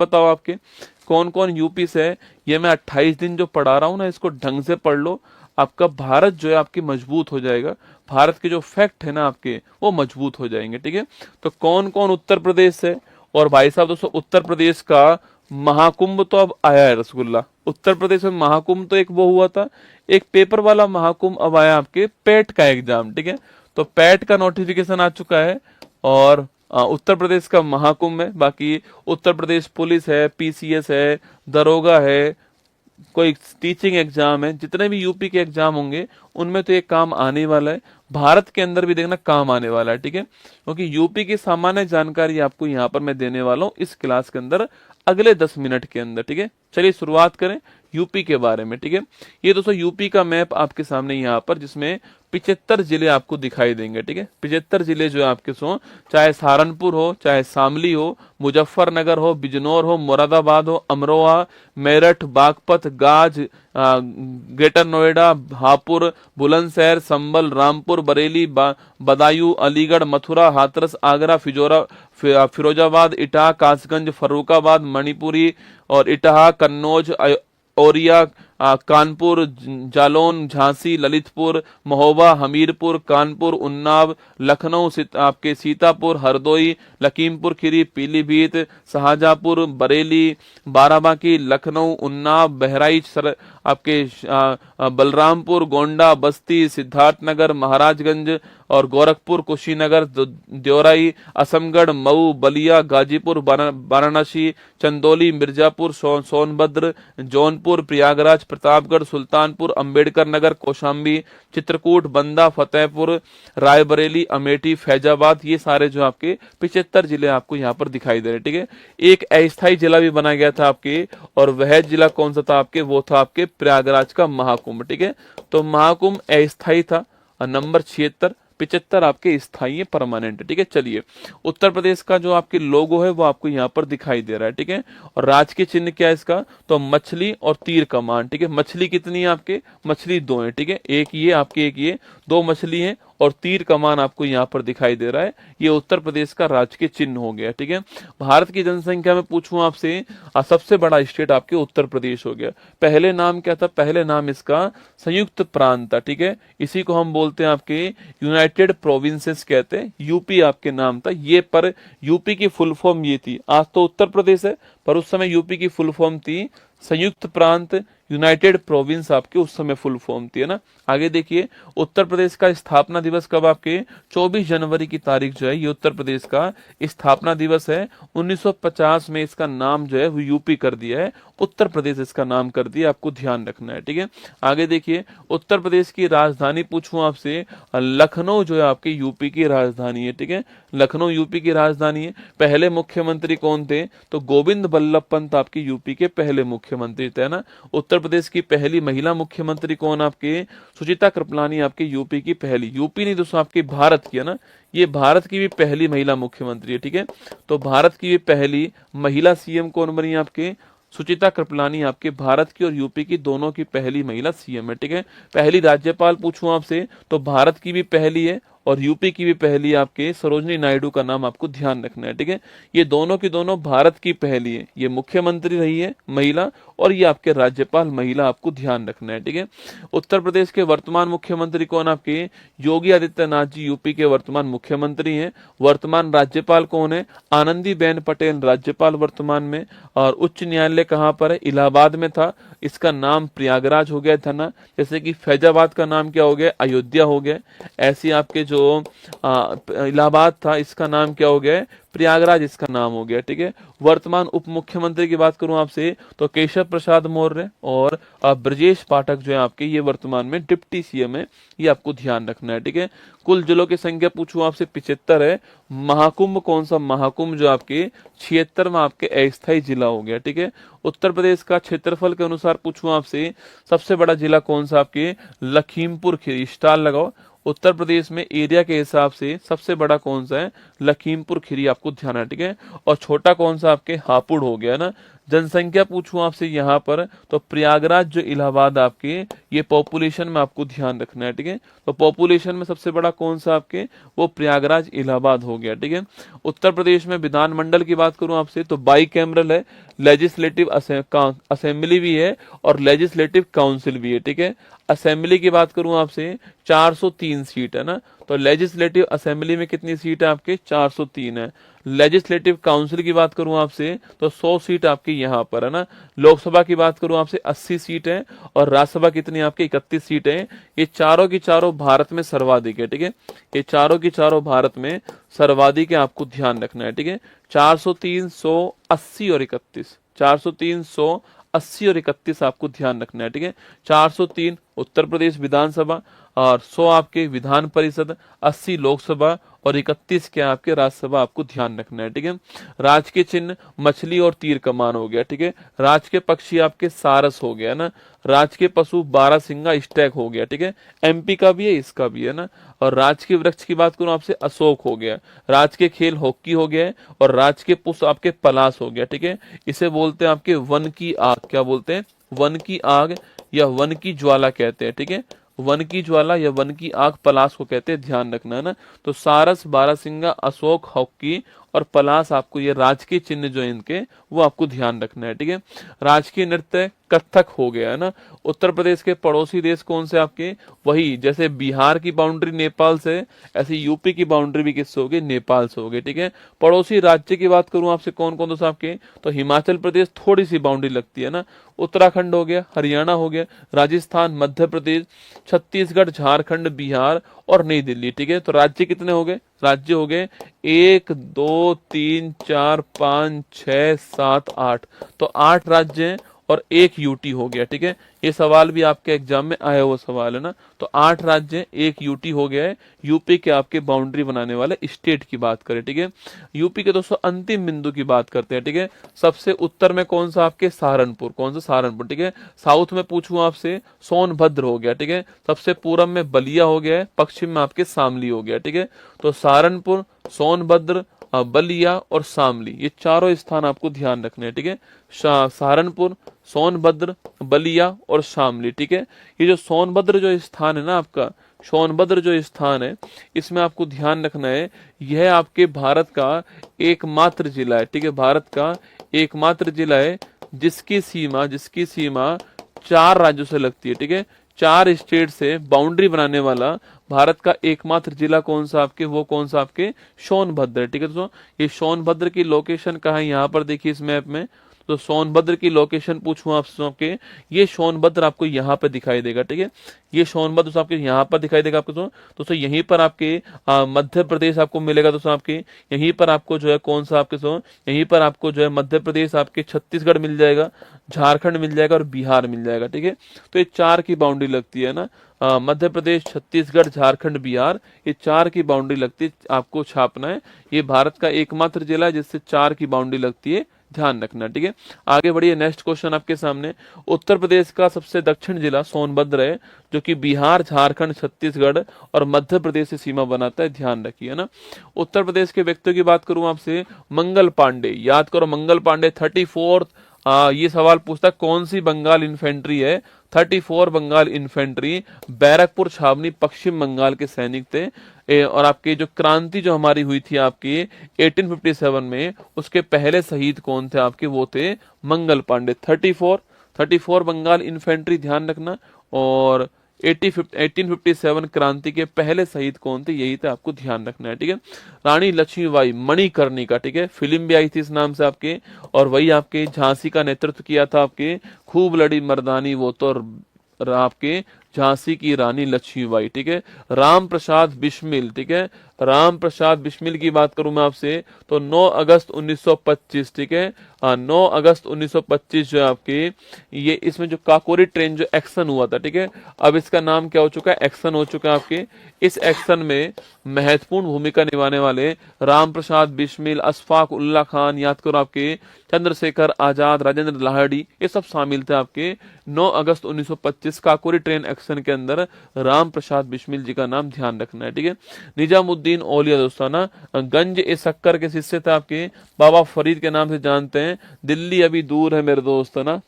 बताओ आपके कौन कौन यूपी से है। ये मैं 28 दिन जो पढ़ा रहा हूँ ना, इसको ढंग से पढ़ लो, आपका भारत जो है आपकी मजबूत हो जाएगा। भारत के जो फैक्ट है ना आपके, वो मजबूत हो जाएंगे। ठीक है, तो कौन कौन उत्तर प्रदेश से। और भाई साहब दोस्तों, उत्तर प्रदेश का महाकुंभ तो अब आया है रसगुल्ला। उत्तर प्रदेश में महाकुंभ तो एक वो हुआ था, एक पेपर वाला महाकुंभ अब आया आपके पेट का एग्जाम। ठीक है, तो पेट का नोटिफिकेशन आ चुका है और उत्तर प्रदेश का महाकुंभ है। बाकी उत्तर प्रदेश पुलिस है, पीसीएस है, दरोगा है, कोई टीचिंग एग्जाम है, जितने भी यूपी के एग्जाम होंगे उनमें तो ये काम आने वाला है। भारत के अंदर भी देखना काम आने वाला है। ठीक है, क्योंकि यूपी की सामान्य जानकारी आपको यहाँ पर मैं देने वाला हूँ इस क्लास के अंदर अगले 10 मिनट के अंदर। ठीक है, चलिए शुरुआत करें यूपी के बारे में। ठीक है, ये दोस्तों यूपी का मैप आपके सामने यहाँ पर, जिसमें 75 जिले आपको दिखाई देंगे। ठीक है, 75 जिले जो है आपके सो, चाहे सहारनपुर हो, चाहे शामली हो, मुजफ्फरनगर हो, बिजनौर हो, मुरादाबाद हो, अमरोहा, मेरठ, बागपत, गाज, ग्रेटर नोएडा, हापुड़, बुलंदशहर, संभल, रामपुर, बरेली, बदायूं, अलीगढ़, मथुरा, हाथरस, आगरा, फिरोजाबाद, इटाह, कासगंज, फर्रुखाबाद, मणिपुरी और इटाह, कन्नौज, औरिया, कानपुर, जालौन, झांसी, ललितपुर, महोबा, हमीरपुर, कानपुर, उन्नाव, लखनऊ, आपके सीतापुर, हरदोई, लखीमपुर खीरी, पीलीभीत, शाहजहांपुर, बरेली, बाराबांकी, लखनऊ, उन्नाव, बहराइच, आपके बलरामपुर, गोंडा, बस्ती, सिद्धार्थनगर, महाराजगंज और गोरखपुर, कुशीनगर, देवराई, असमगढ़, मऊ, बलिया, गाजीपुर, वाराणसी, चंदौली, मिर्जापुर, सोनभद्र, जौनपुर, प्रयागराज, प्रतापगढ़, सुल्तानपुर, अंबेडकर नगर, कौशाम्बी, चित्रकूट, बंदा, फतेहपुर, रायबरेली, अमेठी, फैजाबाद, ये सारे जो आपके 75 जिले आपको यहाँ पर दिखाई दे रहे हैं। ठीक है, एक अस्थायी जिला भी बना गया था आपके, और वह जिला कौन सा था आपके, वो था आपके प्रयागराज का महाकुंभ। ठीक है, तो महाकुंभ अस्थायी था। नंबर 76, 75 आपके स्थायी है, परमानेंट। ठीक है, चलिए उत्तर प्रदेश का जो आपके लोगो है वो आपको यहाँ पर दिखाई दे रहा है। ठीक है, और राजकीय चिन्ह क्या है इसका, तो मछली और तीर कमान। ठीक है, मछली कितनी है आपके, मछली 2 है। ठीक है, एक ये आपके, एक ये, 2 मछली है और तीर कमान आपको यहाँ पर दिखाई दे रहा है। ये उत्तर प्रदेश का राजकीय चिन्ह हो गया। ठीक है, भारत की जनसंख्या में पूछूं आपसे, सबसे बड़ा स्टेट आपके उत्तर प्रदेश हो गया। पहले नाम क्या था, पहले नाम इसका संयुक्त प्रांत था। ठीक है, इसी को हम बोलते हैं आपके यूनाइटेड प्रोविंसेस कहते हैं, यूपी आपके नाम था ये। पर यूपी की फुल फॉर्म ये थी, आज तो उत्तर प्रदेश है पर उस समय यूपी की फुल फॉर्म थी संयुक्त प्रांत, यूनाइटेड प्रोविंस आपके उस समय फुल फॉर्म थी, है ना। आगे देखिए, उत्तर प्रदेश का स्थापना दिवस कब आपके, 24 जनवरी की तारीख जो है ये उत्तर प्रदेश का स्थापना दिवस है। 1950 में इसका नाम जो है वो यूपी कर दिया है, उत्तर प्रदेश इसका नाम कर दिया, आपको ध्यान रखना है। ठीक है, आगे देखिए, उत्तर प्रदेश की राजधानी पूछूं आपसे, लखनऊ जो है आपकी यूपी की राजधानी है। ठीक है, लखनऊ यूपी की राजधानी है। पहले मुख्यमंत्री कौन थे, तो गोविंद बल्लभ पंत आपकी यूपी के पहले मुख्यमंत्री थे ना। उत्तर प्रदेश की पहली महिला मुख्यमंत्री कौन आपके, सुचिता कृपलानी आपकी यूपी की पहली, यूपी नहीं दोस्तों आपकी भारत की, है ना, ये भारत की भी पहली महिला मुख्यमंत्री है। ठीक है, तो भारत की भी पहली महिला सीएम कौन बनी आपके, सुचिता कृपलानी आपके भारत की और यूपी की दोनों की पहली महिला सीएम है। ठीक है, पहली राज्यपाल पूछूं आपसे, तो भारत की भी पहली है और यूपी की भी पहली आपके सरोजनी नायडू का नाम आपको ध्यान रखना है। ठीक है, ये दोनों की दोनों भारत की पहली है, ये मुख्यमंत्री रही है महिला और ये आपके राज्यपाल महिला, आपको ध्यान रखना है। ठीक है, उत्तर प्रदेश के वर्तमान मुख्यमंत्री कौन आपके, योगी आदित्यनाथ जी यूपी के वर्तमान मुख्यमंत्री हैं। वर्तमान राज्यपाल कौन है, आनंदीबेन पटेल राज्यपाल वर्तमान में। और उच्च न्यायालय कहाँ पर है, इलाहाबाद में था, इसका नाम प्रयागराज हो गया था ना, जैसे कि फैजाबाद का नाम क्या हो गया, अयोध्या हो गया। ऐसे आपके जो इलाहाबाद था इसका नाम क्या हो गया, प्रयागराज इसका नाम हो गया। ठीक है, वर्तमान उप मुख्यमंत्री की बात करूं आपसे, तो केशव प्रसाद मौर्य और ब्रजेश पाठक जो है आपके, ये वर्तमान में डिप्टी सीएम है, ये आपको ध्यान रखना है। ठीक है, कुल जिलों की संख्या पूछूं आपसे 75 है। महाकुंभ कौन सा, महाकुंभ जो आपके 76 में आपके अस्थायी जिला हो गया। ठीक है, उत्तर प्रदेश का क्षेत्रफल के अनुसार पूछूं आपसे, सबसे बड़ा जिला कौन सा आपके, लखीमपुर खीरी, स्टार लगाओ। उत्तर प्रदेश में एरिया के हिसाब से सबसे बड़ा कौन सा है, लखीमपुर खीरी आपको ध्यान है, ठीक है। और छोटा कौन सा आपके हापुड़ हो गया ना। जनसंख्या पूछूं आपसे यहाँ पर तो प्रयागराज जो इलाहाबाद आपके, ये पॉपुलेशन में आपको ध्यान रखना है, ठीक है। तो पॉपुलेशन में सबसे बड़ा कौन सा आपके, वो प्रयागराज इलाहाबाद हो गया, ठीक है। उत्तर प्रदेश में विधानमंडल की बात करूं आपसे तो बाई कैमरल है, लेजिस्लेटिव असेंबली भी है और लेजिस्लेटिव काउंसिल भी है, ठीक है। असेंबली की बात करूं आपसे 403 सीट है ना। तो लेजिस्लेटिव असेंबली में कितनी सीट है आपके, 403 है। लेजिस्लेटिव काउंसिल की बात करूं आपसे तो 100 सीट आपकी यहाँ पर है ना। लोकसभा की बात करूं आपसे 80 सीट है और राज्यसभा कितनी आपकी 31 सीट है। ये चारों की चारों भारत में सर्वाधिक है, ठीक है। ये चारों की चारों भारत में सर्वाधिक है, आपको ध्यान रखना है, ठीक है। 403, 180 और 31, 403, 180 और 31 आपको ध्यान रखना है, ठीक है। 403 उत्तर प्रदेश विधानसभा और 100 आपके विधान परिषद, 80 लोकसभा और 31 क्या आपके राज्यसभा, आपको ध्यान रखना है, ठीक है। राजकीय चिन्ह मछली और तीर कमान हो गया, ठीक है। राजकीय पक्षी आपके सारस हो गया ना। राजकीय पशु बारहसिंगा स्टैग हो गया, ठीक है। एमपी का भी है, इसका भी है ना। और राजकीय वृक्ष की बात करूं आपसे अशोक हो गया। राजकीय खेल हॉकी हो गया है और राजकीय पुष्प आपके पलाश हो गया, ठीक है। इसे बोलते हैं आपके वन की आग, क्या बोलते हैं, वन की आग या वन की ज्वाला कहते हैं, ठीक है। वन की ज्वाला या वन की आग पलाश को कहते हैं, ध्यान रखना है ना। तो सारस, बारहसिंगा, अशोक, हॉकी और पलाश आपको ये राजकीय चिन्ह जो है इनके, वो आपको ध्यान रखना है, ठीक है। राजकीय नृत्य कथक हो गया है ना। उत्तर प्रदेश के पड़ोसी देश कौन से आपके, वही जैसे बिहार की बाउंड्री नेपाल से, ऐसे यूपी की बाउंड्री भी किससे होगी, नेपाल से होगी, ठीक है। पड़ोसी राज्य की बात करूं आपसे कौन कौन दोस्तों आपके, तो हिमाचल प्रदेश थोड़ी सी बाउंड्री लगती है ना। उत्तराखंड हो गया, हरियाणा हो गया, राजस्थान, मध्य प्रदेश, छत्तीसगढ़, झारखंड, बिहार और नई दिल्ली, ठीक है। तो राज्य कितने हो गए, राज्य हो गए 1, 2, 3, 4, 5, 6, 7, 8। तो 8 राज्य हैं और 1 यूटी हो गया, ठीक है। ये सवाल भी आपके एग्जाम में आया हुआ सवाल है ना। तो 8 राज्य, 1 यूटी हो गया है। यूपी के आपके बाउंड्री बनाने वाले स्टेट की बात करें, ठीक है। यूपी के दोस्तों अंतिम बिंदु की बात करते हैं, ठीक है। सबसे उत्तर में कौन सा आपके, सहारनपुर, कौन सा, सहारनपुर, ठीक है। साउथ में पूछूं आपसे सोनभद्र हो गया, ठीक है। सबसे पूरब में बलिया हो गया है, पश्चिम में आपके शामली हो गया, ठीक है। तो सहारनपुर, सोनभद्र, बलिया और शामली, ये चारों स्थान आपको ध्यान रखने हैं, ठीक है। सहारनपुर, सोनभद्र, बलिया और शामली, ठीक है। ये जो सोनभद्र जो स्थान है ना आपका, सोनभद्र जो स्थान है, इसमें आपको ध्यान रखना है, यह आपके भारत का एकमात्र जिला है, ठीक है। भारत का एकमात्र जिला है जिसकी सीमा 4 राज्यों से लगती है, ठीक है। 4 स्टेट से बाउंड्री बनाने वाला भारत का एकमात्र जिला कौन सा आपके, वो कौन सा आपके, सोनभद्र, ठीक है दोस्तों। ये सोनभद्र की लोकेशन कहाँ है, यहाँ पर देखिए इस मैप में। तो सोनभद्र की लोकेशन पूछूं आपसे आपके, ये सोनभद्र आपको यहाँ पे दिखाई देगा, ठीक है। ये सोनभद्र आपके यहाँ पर दिखाई देगा आपको दोस्तों। यहीं पर आपके मध्य प्रदेश आपको मिलेगा दोस्तों आपके। यहीं पर आपको जो है कौन सा आपके यहीं पर आपको जो है मध्य प्रदेश, आपके छत्तीसगढ़ मिल जाएगा, झारखंड मिल जाएगा और बिहार मिल जाएगा, ठीक है। तो ये 4 की बाउंड्री लगती है ना। मध्य प्रदेश, छत्तीसगढ़, झारखंड, बिहार, ये 4 की बाउंड्री लगती है, आपको छापना है। ये भारत का एकमात्र जिला है जिससे 4 की बाउंड्री लगती है, ध्यान रखना, ठीक है। आगे बढ़िए, नेक्स्ट क्वेश्चन आपके सामने। उत्तर प्रदेश का सबसे दक्षिण जिला सोनभद्र है, जो कि बिहार, झारखंड, छत्तीसगढ़ और मध्य प्रदेश से सीमा बनाता है, ध्यान रखिए ना। उत्तर प्रदेश के व्यक्तियों की बात करूं आपसे, मंगल पांडे, याद करो मंगल पांडे 34th, ये सवाल पूछता है कौन सी बंगाल इन्फेंट्री है, 34 बंगाल इन्फेंट्री, बैरकपुर छावनी, पश्चिम बंगाल के सैनिक थे। और आपकी जो क्रांति जो हमारी हुई थी आपकी 1857 में, उसके पहले शहीद कौन थे आपके, वो थे मंगल पांडे। 34 बंगाल इन्फेंट्री, ध्यान रखना। और 1857 क्रांति के पहले शहीद कौन थे, यही थे, आपको ध्यान रखना है, ठीक है। रानी लक्ष्मीबाई मणिकर्णिका, ठीक है, फिल्म भी आई थी इस नाम से आपके। और वही आपके झांसी का नेतृत्व किया था आपके, खूब लड़ी मर्दानी वो तो आपके झांसी की रानी लक्ष्मीबाई, ठीक है। राम प्रसाद बिस्मिल, ठीक है, राम प्रसाद बिस्मिल की बात करूं मैं आपसे तो 9 अगस्त 1925, ठीक है। 9 अगस्त 1925 जो है आपके, ये इसमें जो काकोरी ट्रेन जो एक्शन हुआ था, ठीक है, अब इसका नाम क्या हो चुका है, एक्शन हो चुका है आपके। इस एक्शन में महत्वपूर्ण भूमिका निभाने वाले राम प्रसाद बिस्मिल, अशफाक उल्ला खान, याद करो आपके, चंद्रशेखर आजाद, राजेंद्र लाहिड़ी, ये सब शामिल थे आपके 9 अगस्त 1925 काकोरी ट्रेन एक्शन के अंदर। राम प्रसाद बिस्मिल जी का नाम ध्यान रखना है, ठीक है। निजामुद्दीन निजामुद्दीन औलिया दोस्तों ना गंज ए शक्कर के शिष्य थे आपके, बाबा फरीद के नाम से जानते हैं। दिल्ली अभी दूर है मेरे दोस्त है ना,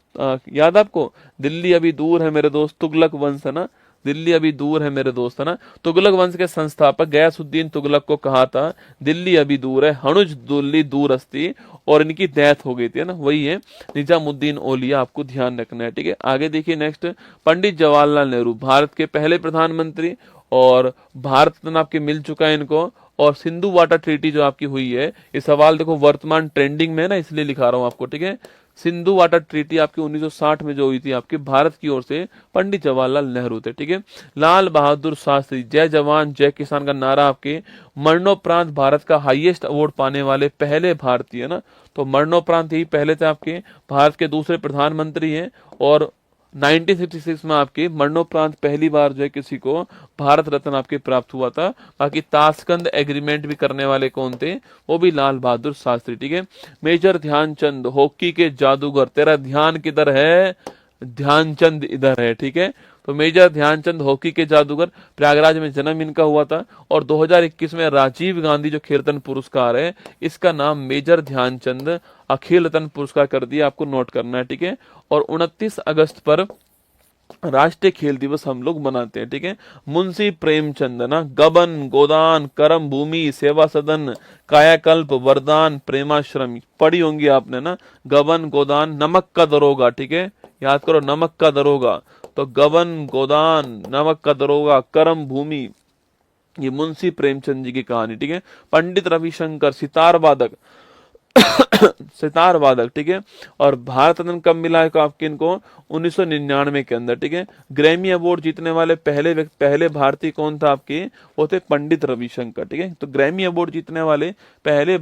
याद आपको, दिल्ली अभी दूर है मेरे दोस्त, तुगलक वंश है ना, दिल्ली अभी दूर है मेरे दोस्त है ना। तुगलक वंश के संस्थापक गयासुद्दीन तुगलक को कहा था दिल्ली अभी दूर है, हनुज दिल्ली दूर अस्ती, और इनकी डेथ हो गई थी ना, वही है निजामुद्दीन औलिया, आपको ध्यान रखना है। ठीक है, आगे देखिए नेक्स्ट, पंडित जवाहरलाल नेहरू भारत के पहले प्रधानमंत्री, और भारत रत्न आपके मिल चुका है इनको। और सिंधु वाटर ट्रीटी जो आपकी हुई है, ये सवाल देखो वर्तमान ट्रेंडिंग में है ना, इसलिए लिखा रहा हूं आपको। ठीक है, सिंधु वाटर ट्रीटी आपकी 1960 में जो हुई थी आपके भारत की ओर से, पंडित जवाहरलाल नेहरू थे। ठीक है, लाल बहादुर शास्त्री जय जवान जय किसान का नारा आपके मरणोपरांत भारत का हाईएस्ट अवार्ड पाने वाले पहले भारतीय है ना, तो मरणोपरांत ही पहले थे आपके भारत के दूसरे प्रधानमंत्री हैं। और 1966 में आपके मरणोपरांत पहली बार जो है किसी को भारत रत्न आपके प्राप्त हुआ था। बाकी ताशकंद एग्रीमेंट भी करने वाले कौन थे, वो भी लाल बहादुर शास्त्री। ठीक है, मेजर ध्यानचंद हॉकी के जादूगर, तेरा ध्यान किधर है, ध्यानचंद इधर है। ठीक है, तो मेजर ध्यानचंद हॉकी के जादूगर, प्रयागराज में जन्म इनका हुआ था। और 2021 में राजीव गांधी जो खेल रत्न पुरस्कार है, इसका नाम मेजर ध्यानचंद अखिल रत्न पुरस्कार कर दिया, आपको नोट करना है। ठीक है, और 29 अगस्त पर राष्ट्रीय खेल दिवस हम लोग मनाते हैं। ठीक है, मुंशी प्रेमचंद ना गबन गोदान करम भूमि सेवा सदन कायाकल्प वरदान प्रेमाश्रम पढ़ी होंगी आपने ना, गबन गोदान नमक का दरोगा। ठीक है, याद करो नमक का दरोगा, तो गबन गोदान नमक का दरोगा करम भूमि, ये मुंशी प्रेमचंद जी की कहानी। ठीक है, पंडित रविशंकर सितार वादक सितार वादक। ठीक है, और भारत रत्न कब मिला है आपके इनको, 1999 के अंदर। ठीक है, ग्रैमी अवार्ड जीतने वाले पहले भारतीय कौन था आपके, वो थे पंडित रविशंकर। ठीक है, तो ग्रैमी अवार्ड जीतने वाले पहले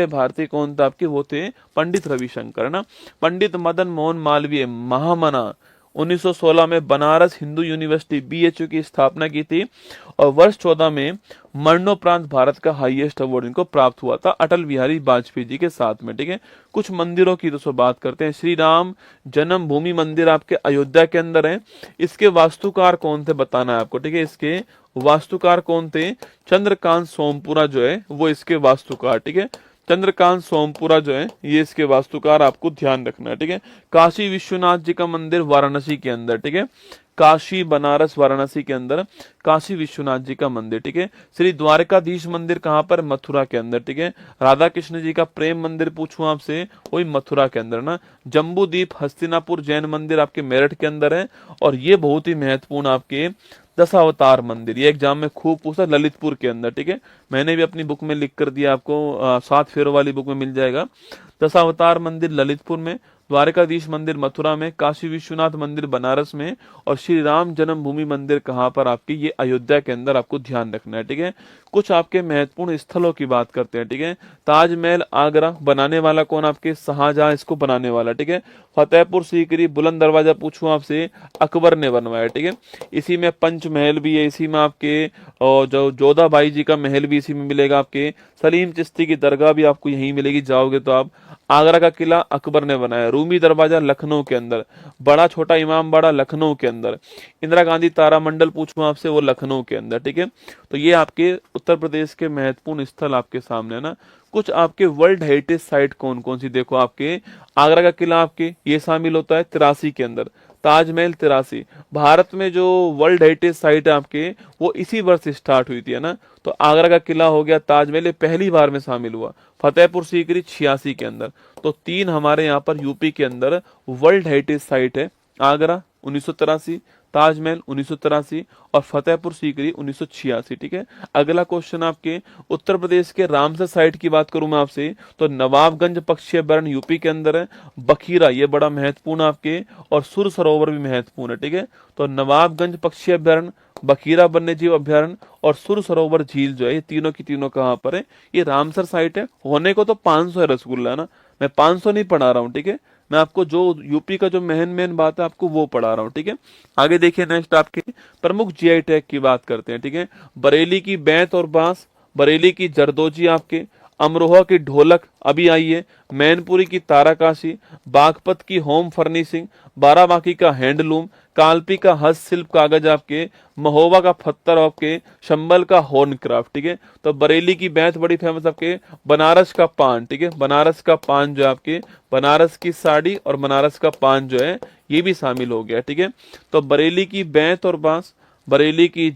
भारतीय कौन था आपके, वो थे पंडित रविशंकर ना। पंडित मदन मोहन मालवीय महामना 1916 में बनारस हिंदू यूनिवर्सिटी बीएचयू की स्थापना की थी, और वर्ष 14 में मरणोपरांत भारत का हाईएस्ट अवार्ड इनको प्राप्त हुआ था अटल बिहारी वाजपेयी जी के साथ में। ठीक है, कुछ मंदिरों की दोस्तों बात करते हैं। श्री राम जन्मभूमि मंदिर आपके अयोध्या के अंदर है, इसके वास्तुकार कौन थे बताना है आपको। ठीक है, इसके वास्तुकार कौन थे, चंद्रकांत सोमपुरा जो है वो इसके वास्तुकार। ठीक है, चंद्रकांत सोमपुरा जो है ये इसके वास्तुकार, आपको ध्यान रखना है। ठीक है, काशी विश्वनाथ जी का मंदिर वाराणसी के अंदर। ठीक है, काशी बनारस वाराणसी के अंदर काशी विश्वनाथ जी का मंदिर। ठीक है, श्री द्वारकाधीश मंदिर कहाँ पर, मथुरा के अंदर। ठीक है, राधा कृष्ण जी का प्रेम मंदिर पूछूं आपसे, वही मथुरा के अंदर ना। जम्बूद्वीप हस्तिनापुर जैन मंदिर आपके मेरठ के अंदर है। और ये बहुत ही महत्वपूर्ण आपके दशावतार मंदिर, ये एग्जाम में खूब पूछा, ललितपुर के अंदर। ठीक है, मैंने भी अपनी बुक में लिख कर दिया आपको, 7 फेरों वाली बुक में मिल जाएगा। दशावतार मंदिर ललितपुर में, द्वारकाधीश मंदिर मथुरा में, काशी विश्वनाथ मंदिर बनारस में, और श्री राम जन्मभूमि मंदिर कहाँ पर आपकी, ये अयोध्या के अंदर, आपको ध्यान रखना है। ठीक है, कुछ आपके महत्वपूर्ण स्थलों की बात करते हैं। ठीक है, ताजमहल आगरा बनाने वाला कौन आपके, शाहजहां इसको बनाने वाला। ठीक है, फतेहपुर सीकरी बुलंद दरवाजा पूछूं आपसे, अकबर ने बनवाया। ठीक है, इसी में पंचमहल भी है, इसी में आपके और जो जोधाबाई जी का महल भी इसी में मिलेगा आपके। सलीम चिश्ती की दरगाह भी आपको यहीं मिलेगी, जाओगे तो आप। आगरा का किला अकबर ने बनाया। रूमी दरवाजा लखनऊ के अंदर, बड़ा छोटा इमामबाड़ा लखनऊ के अंदर। इंदिरा गांधी तारामंडल पूछूं आपसे, वो लखनऊ के अंदर। ठीक है, तो ये आपके उत्तर प्रदेश के महत्वपूर्ण स्थल आपके सामने है ना। कुछ आपके वर्ल्ड हेरिटेज साइट कौन कौन सी देखो, आपके आगरा का किला आपके ये शामिल होता है 83 के अंदर, ताजमहल 83। भारत में जो वर्ल्ड हेरिटेज साइट है आपके, वो इसी वर्ष स्टार्ट हुई थी है ना, तो आगरा का किला हो गया, ताजमहल पहली बार में शामिल हुआ। फतेहपुर सीकरी 86 के अंदर। तो 3 हमारे यहाँ पर यूपी के अंदर वर्ल्ड हेरिटेज साइट है, आगरा 1983, ताजमहल 1983 और फतेहपुर सीकरी 1986। ठीक है, अगला क्वेश्चन आपके उत्तर प्रदेश के रामसर साइट की बात करूं मैं आपसे, तो नवाबगंज पक्षी अभ्यारण्य यूपी के अंदर है। बखीरा ये बड़ा महत्वपूर्ण आपके, और सुर सरोवर भी महत्वपूर्ण है। ठीक है, तो नवाबगंज पक्षी अभ्यारण्य, बखीरा वन्यजीव अभ्यारण्य और सुर सरोवर झील जो है, ये तीनों की तीनों कहाँ पर है, ये रामसर साइट है। होने को तो 500 है रसगुल्ला ना, मैं 500 नहीं पढ़ा रहा हूँ। ठीक है, मैं आपको जो यूपी का जो मेन बात है आपको वो पढ़ा रहा हूँ। ठीक है, आगे देखिए नेक्स्ट आपके प्रमुख जीआई टैग की बात करते हैं। ठीक है, बरेली की बैंत और बांस, बरेली की जरदोजी आपके, अमरोहा की ढोलक अभी आई है, मैनपुरी की ताराकाशी, बागपत की होम फर्निशिंग, बाराबांकी का हैंडलूम, कालपी का हस्तशिल्प कागज आपके, महोबा का पत्थर आपके, शंबल का हॉर्न क्राफ्ट, ठीक है। तो बरेली की बैंत बड़ी फेमस आपके, बनारस का पान, ठीक है, बनारस का पान जो है आपके, बनारस की साड़ी और बनारस का पान जो है ये भी शामिल हो गया, ठीक है। तो बरेली की बैंत और बांस, बरेली की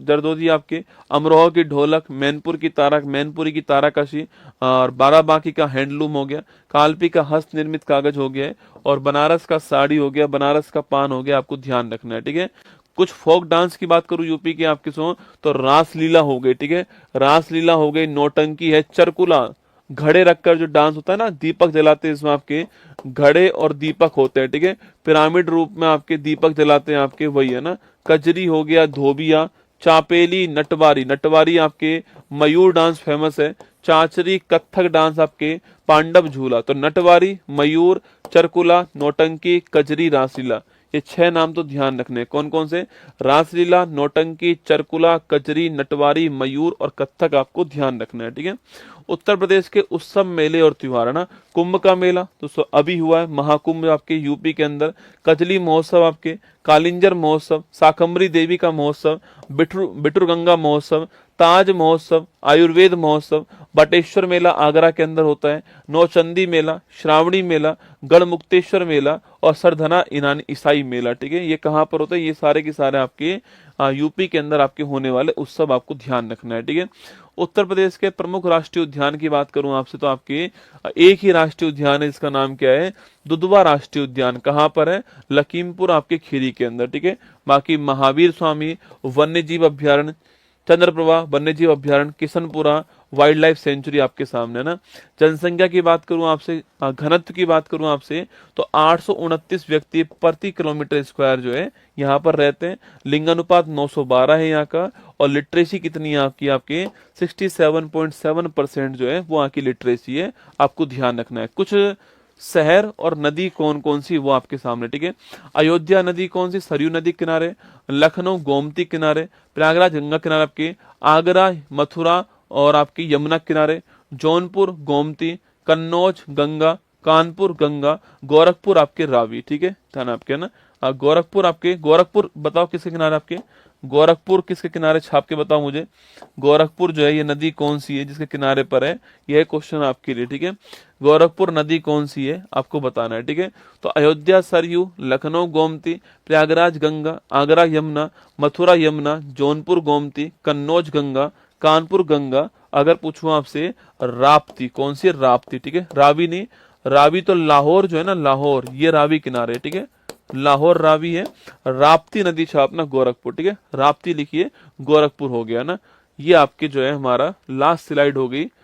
जरदोजी आपके, अमरोहा की ढोलक, मैनपुरी की ताराकाशी और बाराबांकी का हैंडलूम हो गया, कालपी का हस्त निर्मित कागज हो गया है, और बनारस का साड़ी हो गया, बनारस का पान हो गया, आपको ध्यान रखना है, ठीक है। कुछ फोक डांस की बात करूं यूपी के आपके सो, तो रासलीला हो गई, ठीक है, रासलीला हो गई, नौटंकी है, चरकुला, घड़े रखकर जो डांस होता है ना, दीपक जलाते हैं इसमें आपके, घड़े और दीपक होते हैं, ठीक है, पिरामिड रूप में आपके दीपक जलाते हैं आपके, वही है ना। कजरी हो गया, धोबिया, चापेली, नटवारी, नटवारी आपके, मयूर डांस फेमस है, चाचरी, कथक डांस आपके, पांडव झूला। तो नटवारी, मयूर, चरकुला, नौटंकी, कजरी, रासलीला, ये 6 नाम तो ध्यान रखने हैं। कौन कौन से? रासलीला, नौटंकी, चरकुला, कजरी, नटवारी, मयूर और कथक आपको ध्यान रखना है, ठीक है। उत्तर प्रदेश के उत्सव, मेले और त्योहार है ना, कुंभ का मेला तो अभी हुआ है, महाकुंभ आपके यूपी के अंदर, कजली महोत्सव आपके, कालिंजर महोत्सव, शाकंभरी देवी का महोत्सव, बिटुरगंगा महोत्सव, ताज महोत्सव, आयुर्वेद महोत्सव, बटेश्वर मेला आगरा के अंदर होता है, नौचंदी मेला, श्रावणी मेला, गढ़मुक्तेश्वर मेला और सरधना ईसाई मेला, ठीक है। ये कहाँ पर होता है? ये सारे के सारे आपके यूपी के अंदर आपके होने वाले उत्सव आपको ध्यान रखना है, ठीक है। उत्तर प्रदेश के प्रमुख राष्ट्रीय उद्यान की बात करूं आपसे तो आपके एक ही राष्ट्रीय उद्यान है, इसका नाम क्या है? दुधवा राष्ट्रीय उद्यान। कहां पर है? लखीमपुर आपके खीरी के अंदर, ठीक है। बाकी महावीर स्वामी वन्य जीव अभ्यारण्य, चंद्रप्रभा वन्य जीव अभ्यारण्य, किशनपुरा वाइल्ड लाइफ सेंचुरी आपके सामने ना। जनसंख्या की बात करूं आपसे, घनत्व की बात करूं आपसे तो 829 व्यक्ति प्रति किलोमीटर स्क्वायर जो है यहाँ पर रहते हैं। लिंगानुपात 912 है यहाँ का, और लिटरेसी कितनी है आपकी? आपके 67.7% जो है वो यहाँ की लिटरेसी है, आपको ध्यान रखना है। कुछ शहर और नदी कौन कौन सी वो आपके सामने, ठीक है। अयोध्या नदी कौन सी? सरयू नदी किनारे, लखनऊ गोमती किनारे, प्रयागराज गंगा किनारे आपके, आगरा मथुरा और आपकी यमुना किनारे, जौनपुर गोमती, कन्नौज गंगा, कानपुर गंगा, गोरखपुर आपके रावी, ठीक है, ध्यान आपके ना। गोरखपुर आपके, गोरखपुर बताओ किसके किनारे आपके? गोरखपुर किसके किनारे? छाप के बताओ मुझे। गोरखपुर जो है ये नदी कौन सी है जिसके किनारे पर है? यह क्वेश्चन आपके लिए, ठीक है। गोरखपुर नदी कौन सी है आपको बताना है, ठीक है। तो अयोध्या सरयू, लखनऊ गोमती, प्रयागराज गंगा, आगरा यमुना, मथुरा यमुना, जौनपुर गोमती, कन्नौज गंगा, कानपुर गंगा। अगर पूछूं आपसे राप्ती कौन सी है? राप्ती, ठीक है, रावी नहीं। रावी तो लाहौर जो है ना, लाहौर, ये रावी किनारे, ठीक है, लाहौर रावी है। राप्ती नदी छापना गोरखपुर, ठीक है, राप्ती लिखिए, गोरखपुर हो गया ना। ये आपके जो है हमारा लास्ट स्लाइड हो गई